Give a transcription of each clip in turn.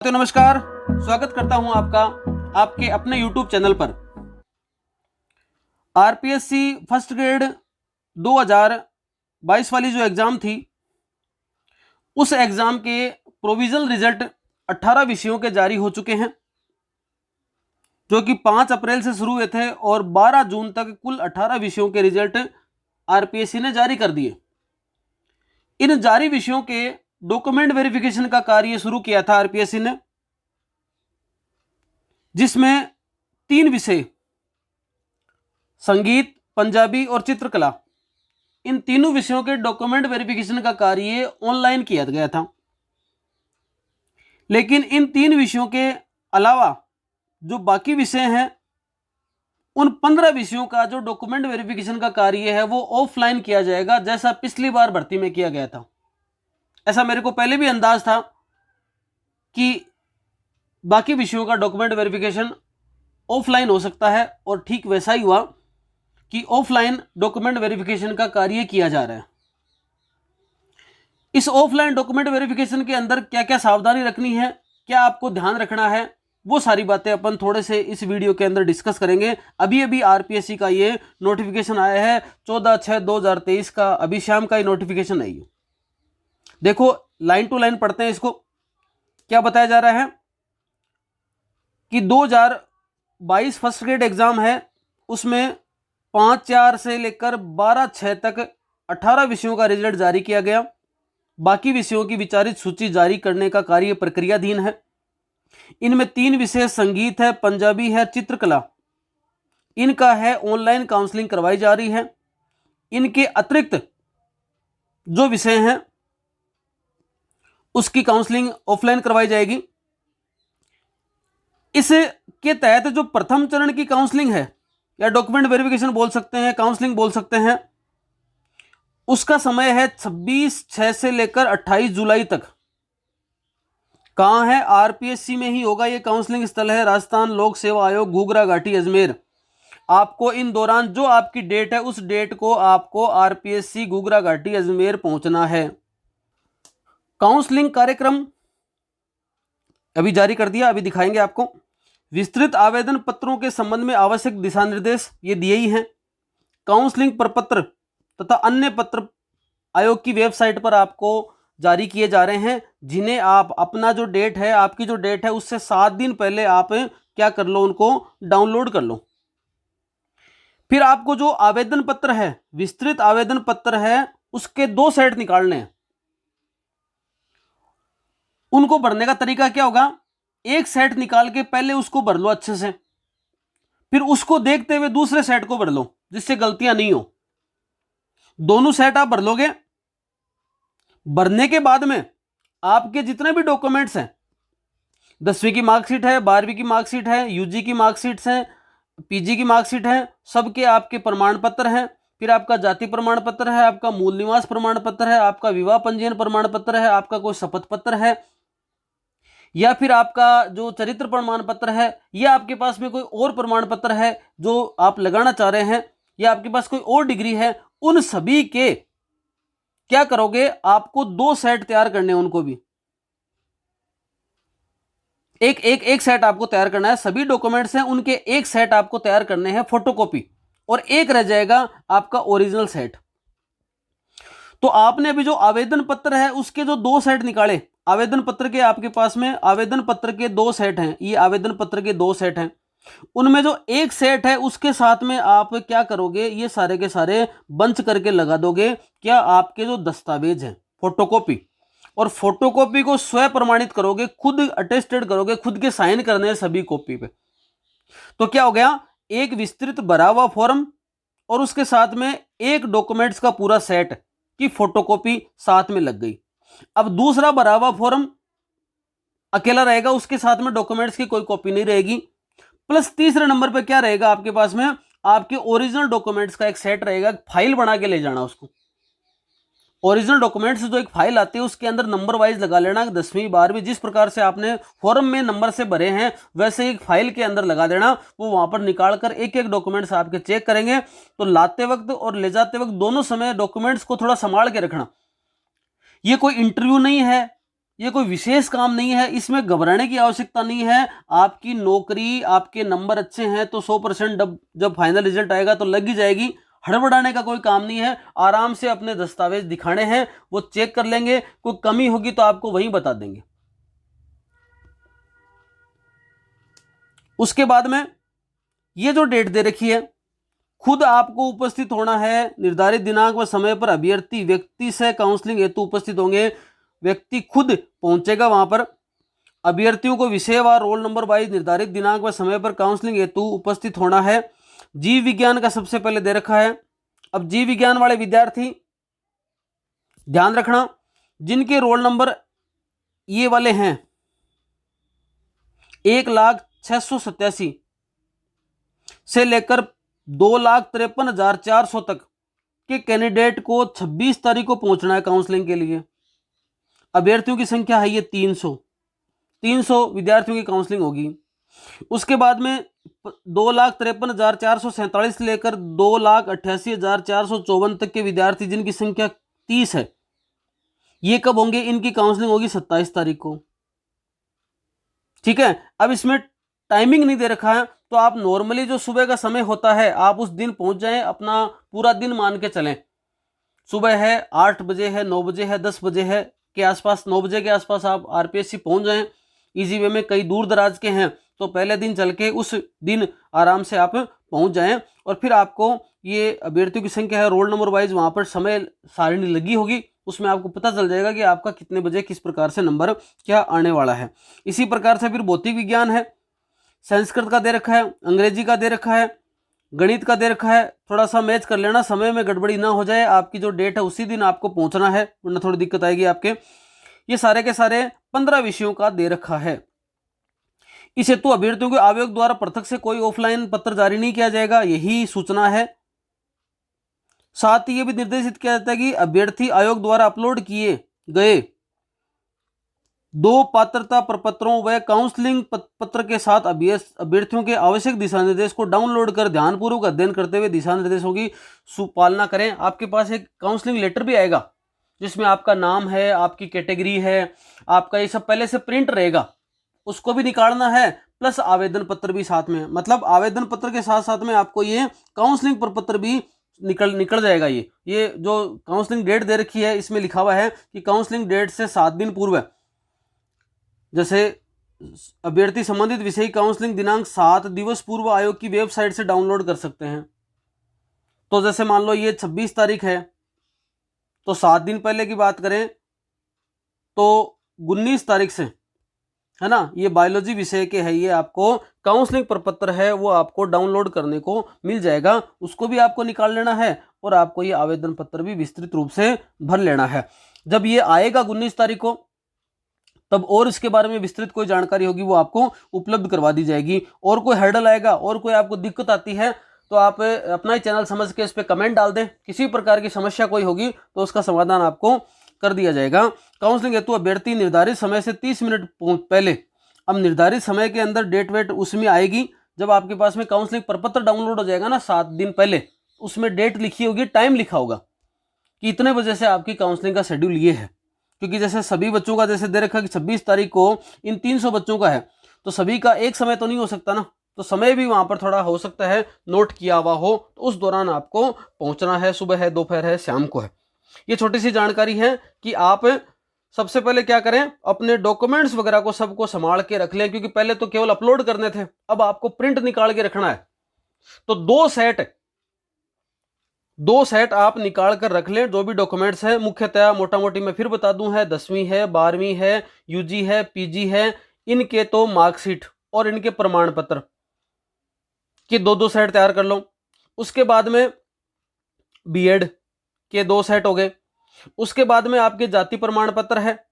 तो नमस्कार, स्वागत करता हूं आपका आपके अपने YouTube चैनल पर। आरपीएससी फर्स्ट ग्रेड 2022 वाली जो एग्ज़ाम थी, उस एग्ज़ाम के प्रोविजनल रिजल्ट 18 विषयों के जारी हो चुके हैं, जो कि 5 अप्रैल से शुरू हुए थे और 12 जून तक कुल 18 विषयों के रिजल्ट आरपीएससी ने जारी कर दिए। इन जारी विषयों के डॉक्यूमेंट वेरिफिकेशन का कार्य शुरू किया था आरपीएससी ने, जिसमें 3 विषय संगीत, पंजाबी और चित्रकला, इन तीनों विषयों के डॉक्यूमेंट वेरिफिकेशन का कार्य ऑनलाइन किया गया था। लेकिन इन 3 विषयों के अलावा जो बाकी विषय हैं, उन 15 विषयों का जो डॉक्यूमेंट वेरिफिकेशन का कार्य है वो ऑफलाइन किया जाएगा, जैसा पिछली बार भर्ती में किया गया था। ऐसा मेरे को पहले भी अंदाज था कि बाकी विषयों का डॉक्यूमेंट वेरिफिकेशन ऑफलाइन हो सकता है, और ठीक वैसा ही हुआ कि ऑफलाइन डॉक्यूमेंट वेरिफिकेशन का कार्य किया जा रहा है। इस ऑफलाइन डॉक्यूमेंट वेरिफिकेशन के अंदर क्या क्या सावधानी रखनी है, क्या आपको ध्यान रखना है, वो सारी बातें अपन थोड़े से इस वीडियो के अंदर डिस्कस करेंगे। अभी अभी आरपीएससी का ये नोटिफिकेशन आया है 14/6/2023 का, अभी शाम का ही नोटिफिकेशन आई है। देखो, लाइन टू लाइन पढ़ते हैं इसको। क्या बताया जा रहा है कि 2022 फर्स्ट ग्रेड एग्जाम है, उसमें 5/4 से लेकर 12/6 तक 18 विषयों का रिजल्ट जारी किया गया। बाकी विषयों की विचारित सूची जारी करने का कार्य प्रक्रियाधीन है। इनमें 3 विषय संगीत है, पंजाबी है, चित्रकला, इनका है ऑनलाइन काउंसलिंग करवाई जा रही है। इनके अतिरिक्त जो विषय हैं उसकी काउंसलिंग ऑफलाइन करवाई जाएगी। इसके तहत जो प्रथम चरण की काउंसलिंग है, या डॉक्यूमेंट वेरिफिकेशन बोल सकते हैं, काउंसलिंग बोल सकते हैं, उसका समय है 26/6 से लेकर 28 जुलाई तक। कहां है? आरपीएससी में ही होगा। ये काउंसलिंग स्थल है राजस्थान लोक सेवा आयोग, घूघरा घाटी, अजमेर। आपको इन दौरान जो आपकी डेट है, उस डेट को आपको आरपीएससी घूघरा घाटी अजमेर पहुंचना है। काउंसलिंग कार्यक्रम अभी जारी कर दिया, अभी दिखाएंगे आपको। विस्तृत आवेदन पत्रों के संबंध में आवश्यक दिशा निर्देश ये दिए ही हैं। काउंसलिंग प्रपत्र तथा अन्य पत्र आयोग की वेबसाइट पर आपको जारी किए जा रहे हैं, जिन्हें आप अपना जो डेट है, आपकी जो डेट है, उससे 7 दिन पहले आप क्या कर लो, उनको डाउनलोड कर लो। फिर आपको जो आवेदन पत्र है, विस्तृत आवेदन पत्र है, उसके 2 सेट निकालने हैं। उनको भरने का तरीका क्या होगा? एक सेट निकाल के पहले उसको भर लो अच्छे से, फिर उसको देखते हुए दूसरे सेट को भर लो, जिससे गलतियां नहीं हो। दोनों सेट आप भर लोगे। भरने के बाद में आपके जितने भी डॉक्यूमेंट्स हैं, 10वीं की मार्कशीट है, 12वीं की मार्कशीट है, यूजी की मार्कशीट्स हैं, पीजी की मार्कशीट है, सबके आपके प्रमाण पत्र हैं। फिर आपका जाति प्रमाण पत्र है, आपका मूल निवास प्रमाण पत्र है, आपका विवाह पंजीयन प्रमाण पत्र है, आपका कोई शपथ पत्र है, या फिर आपका जो चरित्र प्रमाण पत्र है, या आपके पास में कोई और प्रमाण पत्र है जो आप लगाना चाह रहे हैं, या आपके पास कोई और डिग्री है, उन सभी के क्या करोगे? आपको 2 सेट तैयार करने हैं। उनको भी एक सेट आपको तैयार करना है। सभी डॉक्यूमेंट्स हैं, उनके एक सेट आपको तैयार करने हैं, फोटोकॉपी, और एक रह जाएगा आपका ओरिजिनल सेट। तो आपने अभी जो आवेदन पत्र है, उसके जो 2 सेट निकाले, आवेदन पत्र के आपके पास में आवेदन पत्र के 2 सेट हैं, ये आवेदन पत्र के 2 सेट हैं। उनमें जो एक सेट है, उसके साथ में आप क्या करोगे? ये सारे के सारे बंच करके लगा दोगे। क्या? आपके जो दस्तावेज हैं, फोटोकॉपी, और फोटोकॉपी को स्व प्रमाणित करोगे, खुद अटेस्टेड करोगे, खुद के साइन करने हैं सभी कॉपी पे। तो क्या हो गया? एक विस्तृत भरा हुआ फॉर्म और उसके साथ में एक डॉक्यूमेंट्स का पूरा सेट की फोटोकॉपी साथ में लग गई। अब दूसरा भरा हुआ फॉर्म अकेला रहेगा, उसके साथ में डॉक्यूमेंट्स की कोई कॉपी नहीं रहेगी। प्लस तीसरे नंबर पे क्या रहेगा आपके पास में? आपके ओरिजिनल डॉक्यूमेंट्स का एक सेट रहेगा। फाइल बना के ले जाना उसको। ओरिजिनल डॉक्यूमेंट्स जो एक फाइल आती है, उसके अंदर नंबर वाइज लगा लेना। 10वीं 12वीं जिस प्रकार से आपने फॉर्म में नंबर से भरे हैं, वैसे एक फाइल के अंदर लगा देना। वो वहां पर निकाल कर एक एक डॉक्यूमेंट्स आपके चेक करेंगे। तो लाते वक्त और ले जाते वक्त दोनों समय डॉक्यूमेंट्स को थोड़ा संभाल के रखना। ये कोई इंटरव्यू नहीं है ये कोई विशेष काम नहीं है, इसमें घबराने की आवश्यकता नहीं है। आपकी नौकरी, आपके नंबर अच्छे हैं तो 100% जब फाइनल रिजल्ट आएगा तो लग ही जाएगी। हड़बड़ाने का कोई काम नहीं है। आराम से अपने दस्तावेज दिखाने हैं, वो चेक कर लेंगे, कोई कमी होगी तो आपको वहीं बता देंगे। उसके बाद में ये जो डेट दे रखी है, खुद आपको उपस्थित होना है। निर्धारित दिनांक व समय पर अभ्यर्थी व्यक्ति से काउंसलिंग हेतु उपस्थित होंगे। व्यक्ति खुद पहुंचेगा वहां पर। अभ्यर्थियों को विषय व रोल नंबर वाइज निर्धारित दिनांक व समय पर काउंसलिंग हेतु उपस्थित होना है। जीव विज्ञान का सबसे पहले दे रखा है। अब जीव विज्ञान वाले विद्यार्थी ध्यान रखना, जिनके रोल नंबर ये वाले हैं 1,06,87 से लेकर 2,53,400 तक के कैंडिडेट को 26 तारीख को पहुंचना है काउंसलिंग के लिए। अभ्यर्थियों की संख्या है ये 300 विद्यार्थियों की काउंसलिंग होगी। उसके बाद में 2,53,447 से लेकर 2,88,454 तक के विद्यार्थी जिनकी संख्या 30 है, ये कब होंगे? इनकी काउंसलिंग होगी 27 तारीख को। ठीक है। अब इसमें टाइमिंग नहीं दे रखा है, तो आप नॉर्मली जो सुबह का समय होता है आप उस दिन पहुंच जाएं, अपना पूरा दिन मान के चलें। सुबह है, 8 बजे है, 9 बजे है, 10 बजे है के आसपास, 9 बजे के आसपास आप आरपीएससी पहुंच जाएं इजी वे में। कई दूर दराज के हैं तो पहले दिन चल के उस दिन आराम से आप पहुंच जाएं, और फिर आपको ये अभ्यर्थियों की संख्या है, रोल नंबर वाइज वहां पर समय सारणी लगी होगी, उसमें आपको पता चल जाएगा कि आपका कितने बजे किस प्रकार से नंबर क्या आने वाला है। इसी प्रकार से फिर भौतिक विज्ञान है, संस्कृत का दे रखा है, अंग्रेजी का दे रखा है, गणित का दे रखा है। थोड़ा सा मैच कर लेना, समय में गड़बड़ी ना हो जाए। आपकी जो डेट है उसी दिन आपको पहुंचना है, वरना थोड़ी दिक्कत आएगी आपके। ये सारे के सारे 15 विषयों का दे रखा है। इस हेतु अभ्यर्थियों के आयोग द्वारा पृथक से कोई ऑफलाइन पत्र जारी नहीं किया जाएगा, यही सूचना है। साथ ही यह भी निर्देशित किया जाता है कि अभ्यर्थी आयोग द्वारा अपलोड किए गए 2 पात्रता प्रपत्रों व काउंसलिंग पत्र के साथ अभ्यर्थियों के आवश्यक दिशा निर्देश को डाउनलोड कर ध्यानपूर्वक अध्ययन करते हुए दिशा निर्देशों की सुपालना करें। आपके पास एक काउंसलिंग लेटर भी आएगा जिसमें आपका नाम है, आपकी कैटेगरी है, आपका ये सब पहले से प्रिंट रहेगा, उसको भी निकालना है, प्लस आवेदन पत्र भी साथ में। मतलब आवेदन पत्र के साथ साथ में आपको ये काउंसलिंग प्रपत्र भी निकल जाएगा। ये जो काउंसलिंग डेट दे रखी है इसमें लिखा हुआ है कि काउंसलिंग डेट से 7 दिन पूर्व, जैसे अभ्यर्थी संबंधित विषय काउंसलिंग दिनांक 7 दिवस पूर्व आयोग की वेबसाइट से डाउनलोड कर सकते हैं। तो जैसे मान लो ये 26 तारीख है, तो 7 दिन पहले की बात करें तो 19 तारीख से, है ना, ये बायोलॉजी विषय के है, ये आपको काउंसलिंग प्रपत्र है वो आपको डाउनलोड करने को मिल जाएगा। उसको भी आपको निकाल लेना है और आपको ये आवेदन पत्र भी विस्तृत रूप से भर लेना है। जब ये आएगा 19 तारीख को, तब और इसके बारे में विस्तृत कोई जानकारी होगी वो आपको उपलब्ध करवा दी जाएगी। और कोई हर्डल आएगा और कोई आपको दिक्कत आती है तो आप अपना ही चैनल समझ के इस पर कमेंट डाल दें। किसी प्रकार की समस्या कोई होगी तो उसका समाधान आपको कर दिया जाएगा। काउंसलिंग हेतु अभ्यर्थी निर्धारित समय से 30 मिनट पहले, अब निर्धारित समय के अंदर डेट वेट उसमें आएगी जब आपके पास में काउंसलिंग प्रपत्र डाउनलोड हो जाएगा ना 7 दिन पहले, उसमें डेट लिखी होगी, टाइम लिखा होगा कि इतने बजे से आपकी काउंसलिंग का शेड्यूल ये है। क्योंकि जैसे सभी बच्चों का जैसे दे रखा कि 26 तारीख को इन 300 बच्चों का है, तो सभी का एक समय तो नहीं हो सकता ना, तो समय भी वहां पर थोड़ा हो सकता है नोट किया हुआ हो, तो उस दौरान आपको पहुंचना है। सुबह है, दोपहर है, शाम को है। ये छोटी सी जानकारी है कि आप सबसे पहले क्या करें, अपने डॉक्यूमेंट्स वगैरह को सबको संभाल के रख लें, क्योंकि पहले तो केवल अपलोड करने थे, अब आपको प्रिंट निकाल के रखना है। तो 2 सेट आप निकाल कर रख लें, जो भी डॉक्यूमेंट्स है। मुख्यतः मोटा मोटी मैं फिर बता दूं है 10वीं है, 12वीं है, यूजी है, पीजी है, इनके तो मार्कशीट और इनके प्रमाण पत्र के 2-2 सेट तैयार कर लो। उसके बाद में बीएड के 2 सेट हो गए। उसके बाद में आपके जाति प्रमाण पत्र है,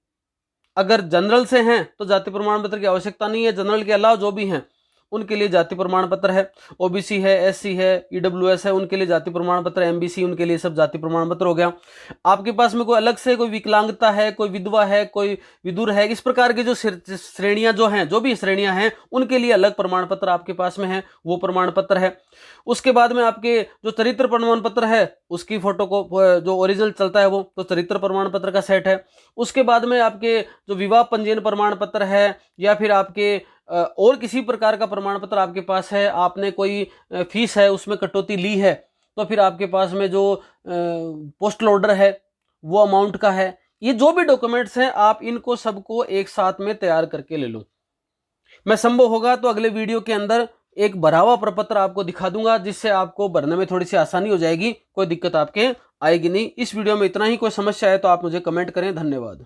अगर जनरल से हैं तो जाति प्रमाण पत्र की आवश्यकता नहीं है, जनरल के अलावा जो भी हैं उनके लिए जाति प्रमाण पत्र है, ओबीसी है, एससी है, ईडब्ल्यूएस है, उनके लिए जाति प्रमाण पत्र, एमबीसी उनके लिए सब जाति प्रमाण पत्र हो गया। आपके पास में कोई अलग से कोई विकलांगता है, कोई विधवा है, कोई विदुर है, इस प्रकार की जो श्रेणियां जो हैं, जो भी श्रेणियां हैं, उनके लिए अलग प्रमाण पत्र आपके पास में है, वो प्रमाण पत्र है। उसके बाद में आपके जो चरित्र प्रमाण पत्र है उसकी फोटो को जो ओरिजिनल चलता है वो तो चरित्र प्रमाण पत्र का सेट है। उसके बाद में आपके जो विवाह पंजीयन प्रमाण पत्र है या फिर आपके और किसी प्रकार का प्रमाण पत्र आपके पास है, आपने कोई फीस है उसमें कटौती ली है तो फिर आपके पास में जो पोस्टल ऑर्डर है वो अमाउंट का है। ये जो भी डॉक्यूमेंट्स हैं आप इनको सबको एक साथ में तैयार करके ले लो। मैं संभव होगा तो अगले वीडियो के अंदर एक भरा हुआ प्रपत्र आपको दिखा दूंगा जिससे आपको भरने में थोड़ी सी आसानी हो जाएगी, कोई दिक्कत आपके आएगी नहीं। इस वीडियो में इतना ही, कोई समस्या है तो आप मुझे कमेंट करें। धन्यवाद।